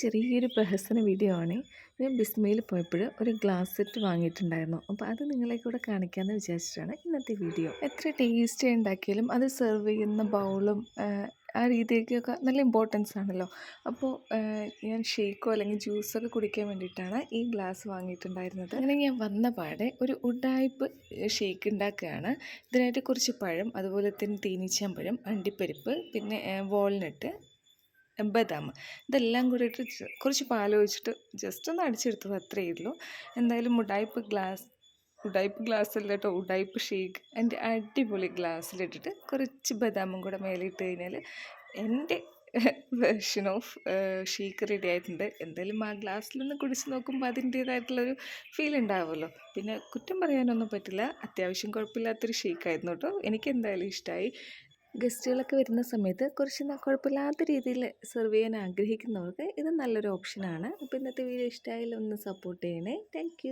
ചെറിയൊരു പ്രഹസന വീഡിയോ ആണ്. ഞാൻ ബിസ്മയിൽ പോയപ്പോൾ ഒരു ഗ്ലാസ് സെറ്റ് വാങ്ങിയിട്ടുണ്ടായിരുന്നു. അപ്പോൾ അത് നിങ്ങളെ കൂടെ കാണിക്കാമെന്ന് വിചാരിച്ചിട്ടാണ് ഇന്നത്തെ വീഡിയോ. എത്ര ടേസ്റ്റി ഉണ്ടാക്കിയാലും അത് സെർവ് ചെയ്യുന്ന ബൗളും ആ രീതിക്കൊക്കെ നല്ല ഇമ്പോർട്ടൻസ് ആണല്ലോ. അപ്പോൾ ഞാൻ ഷേക്കോ അല്ലെങ്കിൽ ജ്യൂസൊക്കെ കുടിക്കാൻ വേണ്ടിയിട്ടാണ് ഈ ഗ്ലാസ് വാങ്ങിയിട്ടുണ്ടായിരുന്നത്. അങ്ങനെ ഞാൻ വന്ന പാടെ ഒരു ഉഡായിപ്പ് ഷേക്ക് ഉണ്ടാക്കുകയാണ്. ഇതിനായിട്ട് കുറച്ച് പഴം, അതുപോലെ തന്നെ തേനീച്ചാമ്പഴം, അണ്ടിപ്പരിപ്പ്, പിന്നെ വാൾനട്ട്, ബദാം, ഇതെല്ലാം കൂടിയിട്ട് കുറച്ച് പാലൊഴിച്ചിട്ട് ജസ്റ്റ് ഒന്ന് അടിച്ചെടുത്തത് അത്രയേ ഉള്ളൂ. എന്തായാലും ഉഡായിപ്പ് ഗ്ലാസ് അല്ല കേട്ടോ, ഉഡായിപ്പ് ഷേക്ക് എൻ്റെ അടിപൊളി ഗ്ലാസ്സിലിട്ടിട്ട് കുറച്ച് ബദാമും കൂടെ മേലിട്ട് കഴിഞ്ഞാൽ എൻ്റെ വെർഷൻ ഓഫ് ഷേക്ക് റെഡി ആയിട്ടുണ്ട്. എന്തായാലും ആ ഗ്ലാസ്സിലൊന്ന് കുടിച്ച് നോക്കുമ്പോൾ അതിൻ്റേതായിട്ടുള്ളൊരു ഫീൽ ഉണ്ടാവുമല്ലോ. പിന്നെ കുറ്റം പറയാനൊന്നും പറ്റില്ല, അത്യാവശ്യം കുഴപ്പമില്ലാത്തൊരു ഷേക്കായിരുന്നു കേട്ടോ. എനിക്ക് എന്തായാലും ഇഷ്ടമായി. ഗസ്റ്റുകളൊക്കെ വരുന്ന സമയത്ത് കുറച്ച് കുഴപ്പമില്ലാത്ത രീതിയിൽ സെർവ് ചെയ്യാൻ ആഗ്രഹിക്കുന്നവർക്ക് ഇത് നല്ലൊരു ഓപ്ഷനാണ്. അപ്പോൾ ഇന്നത്തെ വീഡിയോ ഇഷ്ടമായാലും ഒന്ന് സപ്പോർട്ട് ചെയ്യണേ. താങ്ക്